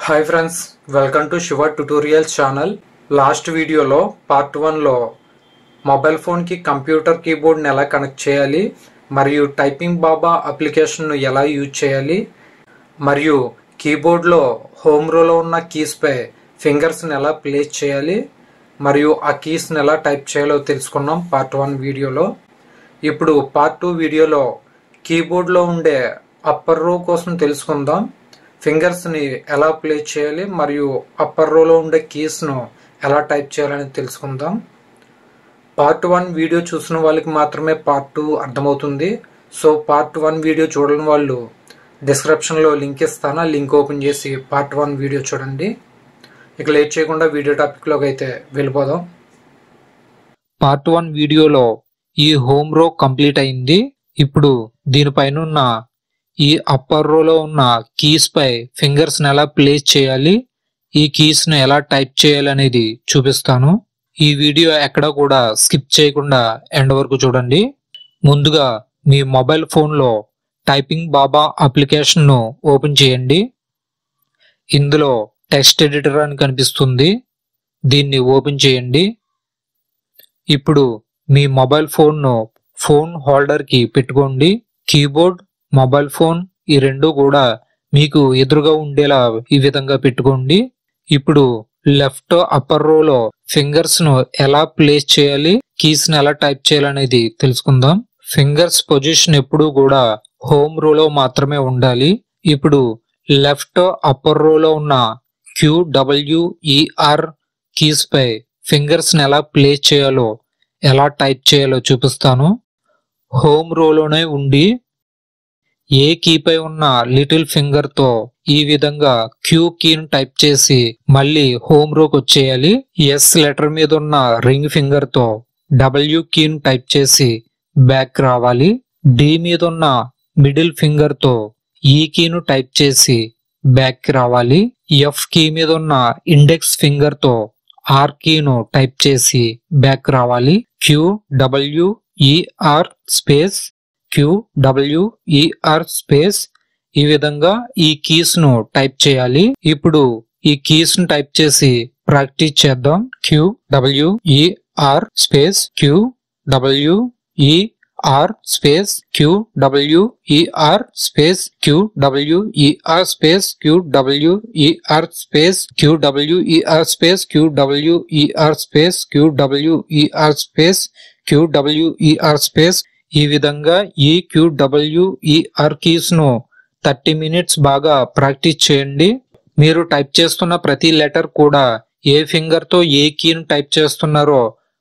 Hi friends, welcome to Shiva tutorials channel. Last వీడియోలో part 1లో mobile ఫోన్కి computer కీబోర్డ్ని ఎలా connect చేయాలి, మరియు టైపింగ్ బాబా అప్లికేషన్ను ఎలా యూజ్ చేయాలి, మరియు కీబోర్డ్లో హోమ్ రోలో ఉన్న కీస్పై ఫింగర్స్ని ఎలా ప్లేస్ చేయాలి, మరియు ఆ కీస్ని ఎలా టైప్ చేయాలో తెలుసుకున్నాం పార్ట్ 1 వీడియోలో. ఇప్పుడు పార్ట్ 2 వీడియోలో కీబోర్డ్లో ఉండే అప్పర్ రో కోసం తెలుసుకుందాం. ఫింగర్స్ని ఎలా ప్లేస్ చేయాలి మరియు అప్పర్ రోలో ఉండే కీస్ను ఎలా టైప్ చేయాలని తెలుసుకుందాం. పార్ట్ 1 వీడియో చూసిన వాళ్ళకి మాత్రమే పార్ట్ 2 అర్థమవుతుంది. సో పార్ట్ 1 వీడియో చూడని వాళ్ళు డిస్క్రిప్షన్లో లింక్ ఇస్తాను, ఆ లింక్ ఓపెన్ చేసి పార్ట్ 1 వీడియో చూడండి. ఇక లేట్ చేయకుండా వీడియో టాపిక్లోకి అయితే వెళ్ళిపోదాం. పార్ట్ 1 వీడియోలో ఈ హోమ్ రో కంప్లీట్ అయింది. ఇప్పుడు దీనిపైన ఉన్న ఈ అప్పర్ రోలో ఉన్న కీస్ పై ఫింగర్స్ ని ఎలా ప్లేస్ చేయాలి, ఈ కీస్ ని ఎలా టైప్ చేయాలి అనేది చూపిస్తాను. ఈ వీడియో ఎక్కడ కూడా స్కిప్ చేయకుండా ఎండ్ వరకు చూడండి. ముందుగా మీ మొబైల్ ఫోన్లో టైపింగ్ బాబా అప్లికేషన్ ను ఓపెన్ చేయండి. ఇందులో టెక్స్ట్ ఎడిటర్ అని కనిపిస్తుంది, దీన్ని ఓపెన్ చేయండి. ఇప్పుడు మీ మొబైల్ ఫోన్ను ఫోన్ హోల్డర్ కి పెట్టుకోండి. కీబోర్డ్, మొబైల్ ఫోన్ ఈ రెండు కూడా మీకు ఎదురుగా ఉండేలా ఈ విధంగా పెట్టుకోండి. ఇప్పుడు లెఫ్ట్ అప్పర్ రోలో ఫింగర్స్ ను ఎలా ప్లేస్ చేయాలి, కీస్ ని ఎలా టైప్ చేయాలనేది తెలుసుకుందాం. ఫింగర్స్ పొజిషన్ ఎప్పుడూ కూడా హోమ్ రోలో మాత్రమే ఉండాలి. ఇప్పుడు లెఫ్ట్ అప్పర్ రోలో ఉన్న QWER కీస్ పై ఫింగర్స్ ని ఎలా ప్లేస్ చేయాలో, ఎలా టైప్ చేయాలో చూపిస్తాను. హోమ్ రోలోనే ఉండి ఏ కీ పై ఉన్న లిటిల్ ఫింగర్ తో ఈ విధంగా క్యూ కీని టైప్ చేసి మళ్ళీ హోమ్ రోకి వచ్చేయాలి. ఎస్ లెటర్ మీద ఉన్న రింగ్ ఫింగర్ తో W కీని టైప్ చేసి బ్యాక్ రావాలి. డి మీద ఉన్న మిడిల్ ఫింగర్ తో ఈ కీను టైప్ చేసి బ్యాక్ రావాలి. ఎఫ్ కీ మీద ఉన్న ఇండెక్స్ ఫింగర్ తో ఆర్ కీను టైప్ చేసి బ్యాక్ రావాలి. QWER స్పేస్ QWER స్పేస్ ఈ విధంగా ఈ కీస్ ను టైప్ చేయాలి. ఇప్పుడు ఈ కీస్ ను టైప్ చేసి ప్రాక్టీస్ చేద్దాం. QWER space QWER space QWER space QWER space QWER space QWER space QWER space QWER space QWER space ఈ విధంగా ఈ QWER కీస్ ను 30 మినిట్స్ బాగా ప్రాక్టీస్ చేయండి. మీరు టైప్ చేస్తున్న ప్రతి లెటర్ కూడా ఏ ఫింగర్ తో ఏ కీను టైప్ చేస్తున్నారో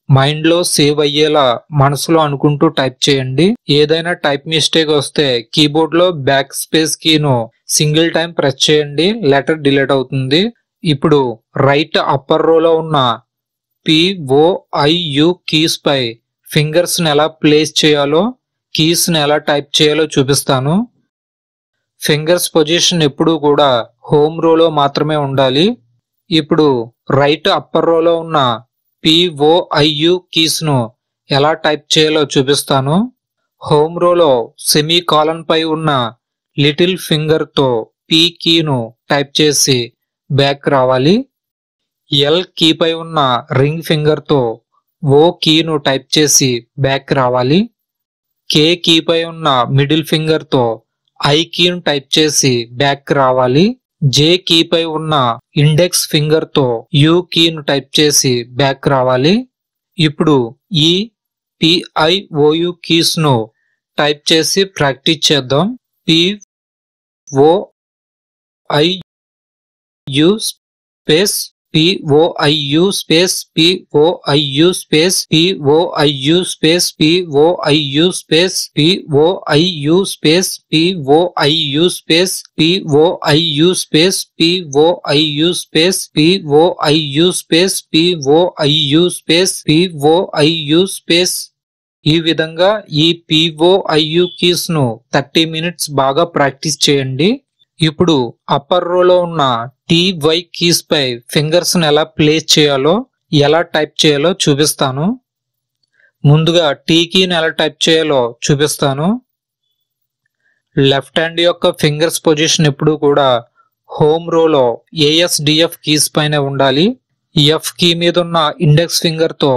మైండ్ లో సేవ్ అయ్యేలా మనసులో అనుకుంటూ టైప్ చేయండి. ఏదైనా టైప్ మిస్టేక్ వస్తే కీబోర్డ్ లో బ్యాక్ స్పేస్ కీను సింగిల్ టైం ప్రెస్ చేయండి, లెటర్ డిలీట్ అవుతుంది. ఇప్పుడు రైట్ అప్పర్ రోలో ఉన్న POIU కీస్ పై ఫింగర్స్ ని ఎలా ప్లేస్ చేయాలో, కీస్ ని ఎలా టైప్ చేయాలో చూపిస్తాను. ఫింగర్స్ పొజిషన్ ఎప్పుడూ కూడా హోమ్ రోలో మాత్రమే ఉండాలి. ఇప్పుడు రైట్ అప్పర్ రోలో ఉన్న POIU కీస్ ను ఎలా టైప్ చేయాలో చూపిస్తాను. హోమ్ రోలో సెమీ కాలన్ పై ఉన్న లిటిల్ ఫింగర్ తో P కీను టైప్ చేసి బ్యాక్ రావాలి. L కీ పై ఉన్న రింగ్ ఫింగర్ తో O కీను టైప్ చేసి బ్యాక్ రావాలి. K కీ పై ఉన్న మిడిల్ ఫింగర్ తో I కీను టైప్ చేసి బ్యాక్ రావాలి. J కీ పై ఉన్న ఇండెక్స్ ఫింగర్ తో U కీను టైప్ చేసి బ్యాక్ రావాలి. ఇప్పుడు ఈ PIOU కీస్ ను టైప్ చేసి ప్రాక్టీస్ చేద్దాం. POIU space POIU space POIU space POIU space POIU space POIU space POIU space POIU space POIU space POIU space POIU space POIU space ఈ విధంగా ఈ POIU కీస్ ను 30 మినిట్స్ బాగా practice చేయండి. ఇప్పుడు అప్పర్ రోలో ఉన్న TY కీస్ పై fingers ని ఎలా ప్లేస్ చేయాలో, ఎలా టైప్ చేయాలో చూపిస్తాను. ముందుగా T కీని ఎలా టైప్ చేయాలో చూపిస్తాను. లెఫ్ట్ హ్యాండ్ యొక్క ఫింగర్స్ పొజిషన్ ఎప్పుడు కూడా హోమ్ రోలో ASDF కీస్ పైన ఉండాలి. F కీ మీద ఉన్న ఇండెక్స్ ఫింగర్ తో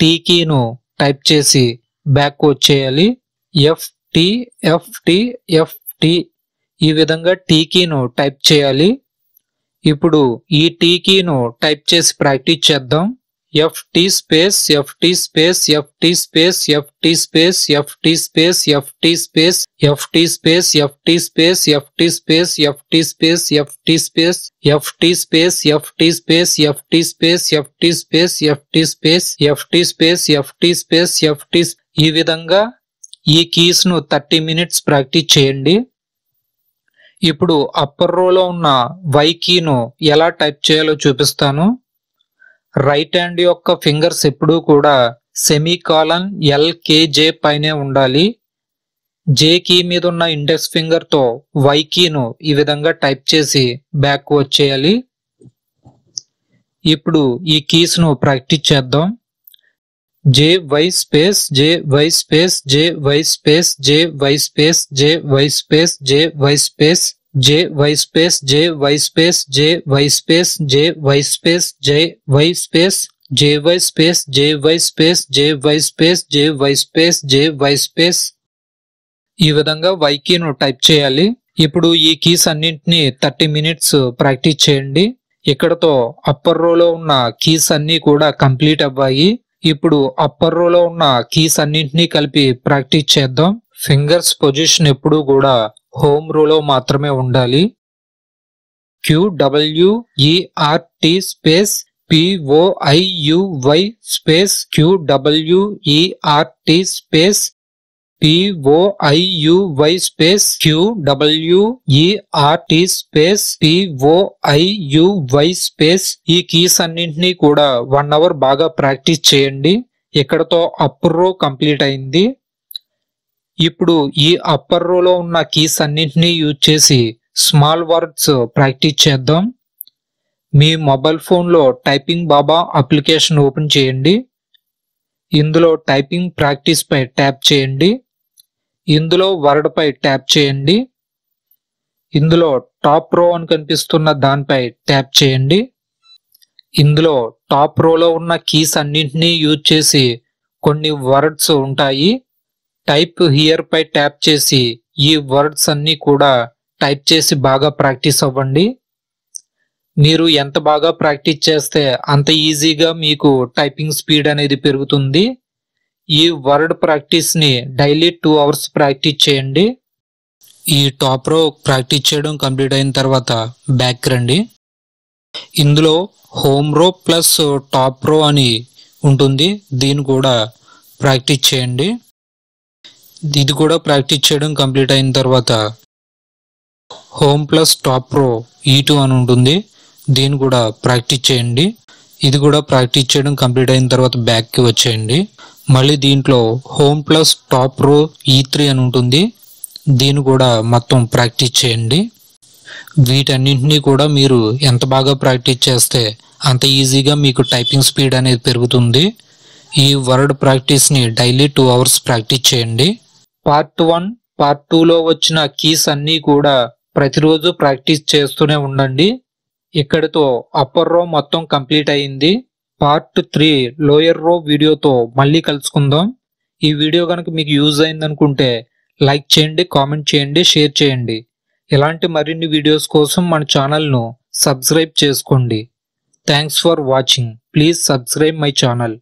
T కీను టైప్ చేసి బ్యాక్ వచ్చేయాలి. FT ఈ విధంగా T కీను టైప్ చేయాలి. ఇప్పుడు ఈ T కీను టైప్ చేసి ప్రాక్టీస్ చేద్దాం. FT space FT space FT space FT space FT space FT space FT space FT space FT space FT space FT space FT space FT space FT space FT space FT space FT space FT space FT ఈ విధంగా ఈ keys ను 30 minutes practice చేయండి. ఇప్పుడు upper రోలో ఉన్న Y కీను ఎలా type చేయాలో చూపిస్తాను. రైట్ హ్యాండ్ యొక్క ఫింగర్స్ ఎప్పుడూ కూడా సెమీకాలన్ LKJ పైనే ఉండాలి. J కీ మీద ఉన్న ఇండెక్స్ ఫింగర్ తో Y కీను ఈ విధంగా టైప్ చేసి బ్యాక్ వచ్చేయాలి. ఇప్పుడు ఈ కీస్ ను ప్రాక్టీస్ చేద్దాం. JY space JY space JY space JY space JY space JY space JY space JY space JY space JY space JY space JY space JY space JY space JY space JY space ఈ విధంగా Y కీను type చేయాలి. ఇప్పుడు ఈ keys అన్నింటినీ 30 minutes practice చేయండి. ఇక్కడతో upper రోలో ఉన్న కీస్ అన్ని కూడా కంప్లీట్ అవ్వాయి. ఇప్పుడు అప్పర్ రోలో ఉన్న కీస్ అన్నింటినీ కలిపి ప్రాక్టీస్ చేద్దాం. ఫింగర్స్ పొజిషన్ ఎప్పుడూ కూడా హోమ్ రోలో మాత్రమే ఉండాలి. QWERT space POIUY space QWERT space POIUY space QWERT space POIUY space ఈ కీస్ అన్నింటినీ కూడా 1 hour బాగా ప్రాక్టీస్ చేయండి. ఇక్కడతో అప్పర్ రో కంప్లీట్ అయింది. ఇప్పుడు ఈ అప్పర్ రోలో ఉన్న కీస్ అన్నింటినీ యూజ్ చేసి స్మాల్ వర్డ్స్ ప్రాక్టీస్ చేద్దాం. మీ మొబైల్ ఫోన్లో టైపింగ్ బాబా అప్లికేషన్ ఓపెన్ చేయండి. ఇందులో టైపింగ్ ప్రాక్టీస్ పై ట్యాప్ చేయండి. ఇందులో వర్డ్ పై ట్యాప్ చేయండి. ఇందులో టాప్ రో అని కనిపిస్తున్న దానిపై ట్యాప్ చేయండి. ఇందులో టాప్ రోలో ఉన్న కీస్ అన్నింటినీ యూజ్ చేసి కొన్ని వర్డ్స్ ఉంటాయి. టైప్ హియర్ పై ట్యాప్ చేసి ఈ వర్డ్స్ అన్ని కూడా టైప్ చేసి బాగా ప్రాక్టీస్ అవ్వండి. మీరు ఎంత బాగా ప్రాక్టీస్ చేస్తే అంత ఈజీగా మీకు టైపింగ్ స్పీడ్ అనేది పెరుగుతుంది. ఈ వర్డ్ ప్రాక్టీస్ ని డైలీ 2 hours ప్రాక్టీస్ చేయండి. ఈ టాప్ రో ప్రాక్టీస్ చేయడం కంప్లీట్ అయిన తర్వాత బ్యాక్ రండి. ఇందులో హోమ్ రో ప్లస్ టాప్ రో అని ఉంటుంది. దీన్ని కూడా ప్రాక్టీస్ చేయండి. ఇది కూడా ప్రాక్టీస్ చేయడం కంప్లీట్ అయిన తర్వాత హోమ్ ప్లస్ టాప్ రో E2 అని ఉంటుంది. దీన్ని కూడా ప్రాక్టీస్ చేయండి. ఇది కూడా ప్రాక్టీస్ చేయడం కంప్లీట్ అయిన తర్వాత బ్యాక్ కి వచ్చేయండి. మళ్ళీ దీంట్లో హోమ్ ప్లస్ టాప్ రో E3 అని ఉంటుంది. దీన్ని కూడా మొత్తం ప్రాక్టీస్ చేయండి. వీటన్నింటినీ కూడా మీరు ఎంత బాగా ప్రాక్టీస్ చేస్తే అంత ఈజీగా మీకు టైపింగ్ స్పీడ్ అనేది పెరుగుతుంది. ఈ వర్డ్ ప్రాక్టీస్ ని డైలీ 2 hours ప్రాక్టీస్ చేయండి. పార్ట్ 1 పార్ట్ 2లో వచ్చిన కీస్ అన్నీ కూడా ప్రతిరోజు ప్రాక్టీస్ చేస్తూనే ఉండండి. ఇక్కడితో అప్పర్ రో మొత్తం కంప్లీట్ అయింది. పార్ట్ 3 లోయర్ రో వీడియోతో మళ్ళీ కలుసుకుందాం. ఈ వీడియో కనుక మీకు యూజ్ అయింది అనుకుంటే లైక్ చేయండి, కామెంట్ చేయండి, షేర్ చేయండి. ఇలాంటి మరిన్ని వీడియోస్ కోసం మన ఛానల్ను సబ్స్క్రైబ్ చేసుకోండి. Thanks for watching. Please subscribe my channel.